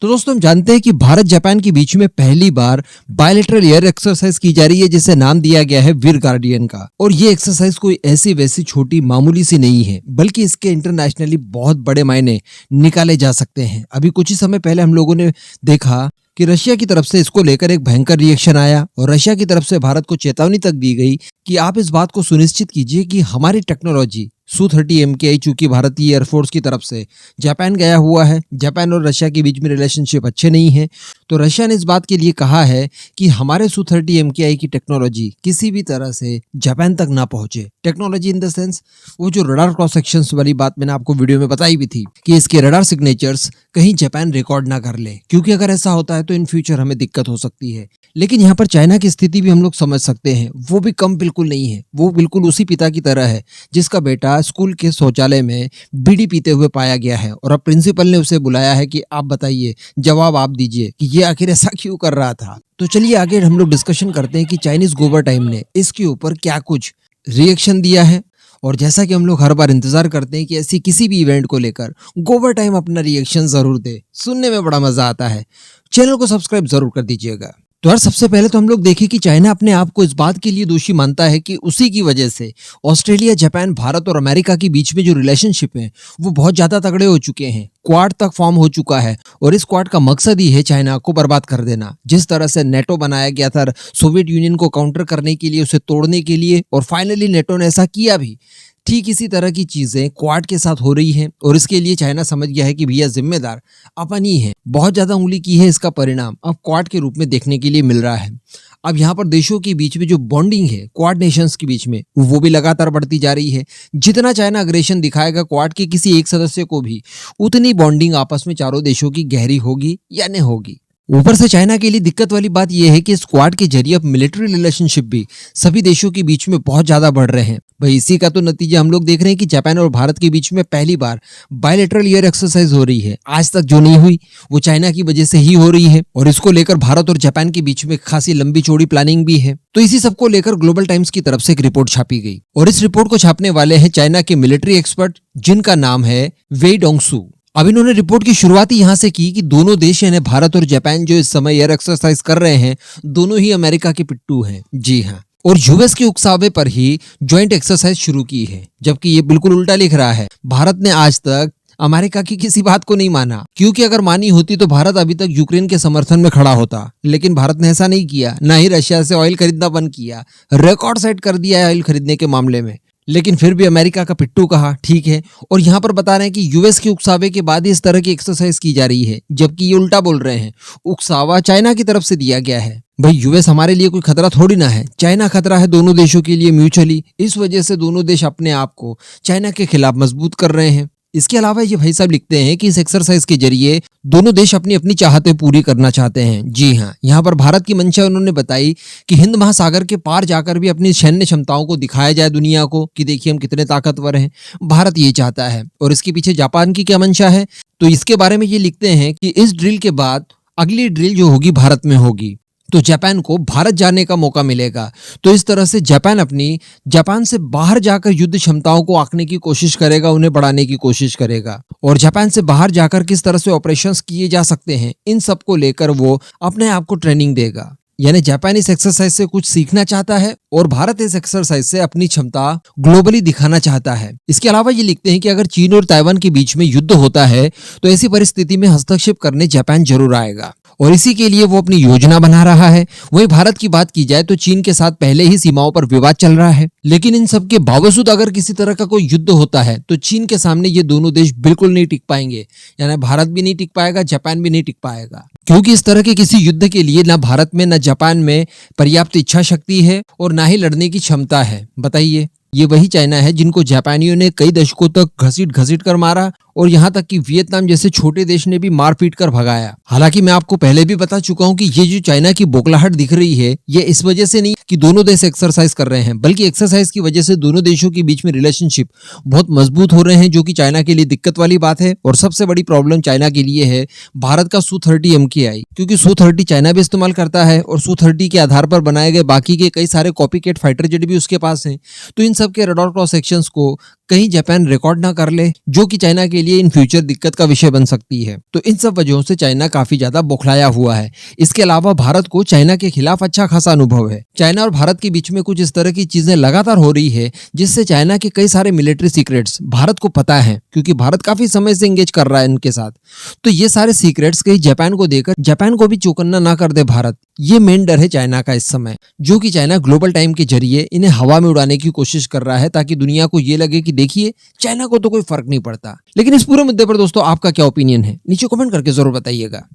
तो दोस्तों हम जानते हैं कि भारत जापान के बीच में पहली बार बायलैटरल एयर एक्सरसाइज की जा रही है जिसे नाम दिया गया है वीर गार्डियन का। और ये एक्सरसाइज कोई ऐसी वैसी छोटी मामूली सी नहीं है, बल्कि इसके इंटरनेशनली बहुत बड़े मायने निकाले जा सकते हैं। अभी कुछ ही समय पहले हम लोगों ने देखा कि रशिया की तरफ से इसको लेकर एक भयंकर रिएक्शन आया और रशिया की तरफ से भारत को चेतावनी तक दी गई कि आप इस बात को सुनिश्चित कीजिए कि हमारी टेक्नोलॉजी Su-30 MKI चूंकि भारतीय एयरफोर्स की तरफ से जापान गया हुआ है, जापान और रशिया के बीच में रिलेशनशिप अच्छे नहीं है, तो रशिया ने इस बात के लिए कहा है कि हमारे Su-30 MKI की टेक्नोलॉजी किसी भी तरह से जापान तक ना पहुंचे। टेक्नोलॉजी इन द सेंस वो जो रडार क्रॉस सेक्शंस वाली बात मैंने आपको वीडियो में बताई भी थी कि इसके रडार सिग्नेचर्स कहीं जापान रिकॉर्ड ना कर ले, क्योंकि अगर ऐसा होता है तो इन फ्यूचर हमें दिक्कत हो सकती है। लेकिन यहाँ पर चाइना की स्थिति भी हम लोग समझ सकते हैं, वो भी कम बिल्कुल नहीं है। वो बिल्कुल उसी पिता की तरह है जिसका बेटा स्कूल के शौचालय में बीड़ी पीते हुए पाया गया है और अब प्रिंसिपल ने उसे बुलाया है कि आप बताइए, जवाब आप दीजिए कि ये आखिर ऐसा क्यों कर रहा था। तो चलिए आगे हम लोग डिस्कशन करते हैं कि चाइनीज गोवर टाइम ने इसके ऊपर क्या कुछ रिएक्शन दिया है। और जैसा कि हम लोग हर बार इंतजार करते हैं कि ऐसी किसी भी इवेंट को लेकर गोवर टाइम अपना रिएक्शन जरूर दे, सुनने में बड़ा मजा आता है। चैनल को सब्सक्राइब जरूर कर दीजिएगा। तो यार सबसे पहले तो हम लोग देखें कि चाइना अपने आप को इस बात के लिए दोषी मानता है कि उसी की वजह से ऑस्ट्रेलिया, जापान, भारत और अमेरिका के बीच में जो रिलेशनशिप है वो बहुत ज्यादा तगड़े हो चुके हैं। क्वाड तक फॉर्म हो चुका है और इस क्वाड का मकसद ही है चाइना को बर्बाद कर देना। जिस तरह से नेटो बनाया गया था सोवियत यूनियन को काउंटर करने के लिए, उसे तोड़ने के लिए, और फाइनली नेटो ने ऐसा किया भी। ठीक इसी तरह की चीजें क्वाड के साथ हो रही हैं और इसके लिए चाइना समझ गया है कि भैया जिम्मेदार अपन ही है। बहुत ज्यादा उंगली की है, इसका परिणाम अब क्वाड के रूप में देखने के लिए मिल रहा है। अब यहाँ पर देशों के बीच में जो बॉन्डिंग है क्वाड नेशंस के बीच में वो भी लगातार बढ़ती जा रही है। जितना चाइना अग्रेशन दिखाएगा क्वाड के किसी एक सदस्य को भी, उतनी बॉन्डिंग आपस में चारों देशों की गहरी होगी या नहीं होगी। ऊपर से चाइना के लिए दिक्कत वाली बात यह है कि स्क्वाड के जरिए अब मिलिट्री रिलेशनशिप भी सभी देशों के बीच में बहुत ज्यादा बढ़ रहे हैं। भाई इसी का तो नतीजा हम लोग देख रहे हैं कि जापान और भारत के बीच में पहली बार बायलैटरल एयर एक्सरसाइज हो रही है। आज तक जो नहीं हुई वो चाइना की वजह से ही हो रही है और इसको लेकर भारत और जापान के बीच में खासी लंबी चौड़ी प्लानिंग भी है। तो इसी सबको लेकर ग्लोबल टाइम्स की तरफ से एक रिपोर्ट छापी गई और इस रिपोर्ट को छापने वाले हैं चाइना के मिलिट्री एक्सपर्ट जिनका नाम है वेई डोंगसू। अब इन्होंने रिपोर्ट की शुरुआत ही यहाँ से की कि दोनों देश यानी भारत और जापान जो इस समय एयर एक्सरसाइज कर रहे हैं, दोनों ही अमेरिका के पिट्टू हैं। जी हाँ, और यूएस के उकसावे पर ही ज्वाइंट एक्सरसाइज शुरू की है, जबकि ये बिल्कुल उल्टा लिख रहा है। भारत ने आज तक अमेरिका की किसी बात को नहीं माना, क्योंकि अगर मानी होती तो भारत अभी तक यूक्रेन के समर्थन में खड़ा होता। लेकिन भारत ने ऐसा नहीं किया, ना ही रशिया से ऑयल खरीदना बंद किया, रिकॉर्ड सेट कर दिया है ऑयल खरीदने के मामले में। लेकिन फिर भी अमेरिका का पिट्टू कहा, ठीक है। और यहाँ पर बता रहे हैं कि यूएस के उकसावे के बाद इस तरह की एक्सरसाइज की जा रही है, जबकि ये उल्टा बोल रहे हैं। उकसावा चाइना की तरफ से दिया गया है। भाई यूएस हमारे लिए कोई खतरा थोड़ी ना है, चाइना खतरा है दोनों देशों के लिए म्यूचुअली। इस वजह से दोनों देश अपने आप को चाइना के खिलाफ मजबूत कर रहे हैं। इसके अलावा ये भाई साहब लिखते हैं कि इस एक्सरसाइज के जरिए दोनों देश अपनी अपनी चाहतें पूरी करना चाहते हैं। जी हाँ, यहाँ पर भारत की मंशा उन्होंने बताई कि हिंद महासागर के पार जाकर भी अपनी सैन्य क्षमताओं को दिखाया जाए दुनिया को कि देखिए हम कितने ताकतवर हैं। भारत ये चाहता है। और इसके पीछे जापान की क्या मंशा है, तो इसके बारे में ये लिखते हैं कि इस ड्रिल के बाद अगली ड्रिल जो होगी भारत में होगी, तो जापान को भारत जाने का मौका मिलेगा। तो इस तरह से जापान से बाहर जाकर युद्ध क्षमताओं को आंकने की कोशिश करेगा, उन्हें बढ़ाने की कोशिश करेगा। और जापान से बाहर जाकर किस तरह से ऑपरेशंस किए जा सकते हैं, इन सब को लेकर वो अपने आप को ट्रेनिंग देगा। यानी जापान इस एक्सरसाइज से कुछ सीखना चाहता है और भारत इस एक्सरसाइज से अपनी क्षमता ग्लोबली दिखाना चाहता है। इसके अलावा ये लिखते हैं कि अगर चीन और ताइवान के बीच में युद्ध होता है तो ऐसी परिस्थिति में हस्तक्षेप करने जापान जरूर आएगा और इसी के लिए वो अपनी योजना बना रहा है। वहीं भारत की बात की जाए तो चीन के साथ पहले ही सीमाओं पर विवाद चल रहा है। लेकिन इन सब के बावजूद अगर किसी तरह का कोई युद्ध होता है तो चीन के सामने ये दोनों देश बिल्कुल नहीं टिक पाएंगे। यानी भारत भी नहीं टिक पाएगा, जापान भी नहीं टिक पाएगा, क्योंकि इस तरह के किसी युद्ध के लिए ना भारत में ना जापान में पर्याप्त इच्छा शक्ति है और ना ही लड़ने की क्षमता है। बताइए, ये वही चाइना है जिनको जापानियों ने कई दशकों तक घसीट कर मारा और यहाँ तक कि वियतनाम जैसे छोटे देश ने भी मार पीट कर भगाया। हालांकि मैं आपको पहले भी बता चुका हूँ कि ये जो चाइना की बौखलाहट दिख रही है, ये इस वजह से नहीं कि दोनों देश एक्सरसाइज कर रहे हैं, बल्कि एक्सरसाइज की वजह से दोनों देशों के बीच में रिलेशनशिप बहुत मजबूत हो रहे हैं, जो कि चाइना के लिए दिक्कत वाली बात है। और सबसे बड़ी प्रॉब्लम चाइना के लिए है भारत का Su-30 MKI, क्योंकि Su-30 चाइना भी इस्तेमाल करता है और Su-30 के आधार पर बनाए गए बाकी के कई सारे कॉपी कैट फाइटर जेट भी उसके पास हैं। तो इन सब के रडार क्रॉस सेक्शंस को कहीं जापान रिकॉर्ड ना कर ले, जो कि चाइना के लिए इन फ्यूचर दिक्कत का विषय बन सकती है। तो इन सब वजहों से चाइना काफी ज्यादा बौखलाया हुआ है। इसके अलावा भारत को चाइना के खिलाफ अच्छा खासा अनुभव है। चाइना और भारत के बीच में कुछ इस तरह की चीजें लगातार हो रही है जिससे चाइना के कई सारे मिलिट्री सीक्रेट्स भारत को पता है, क्योंकि भारत काफी समय से एंगेज कर रहा है इनके साथ। तो ये सारे सीक्रेट्स कहीं जापान को देकर जापान को भी चौकन्ना ना कर दे भारत, ये मेन डर है चाइना का इस समय, जो कि चाइना ग्लोबल टाइम के जरिए इन्हें हवा में उड़ाने की कोशिश कर रहा है ताकि दुनिया को ये लगे कि देखिए चाइना को तो कोई फर्क नहीं पड़ता। लेकिन इस पूरे मुद्दे पर दोस्तों आपका क्या ओपिनियन है, नीचे कमेंट करके जरूर बताइएगा।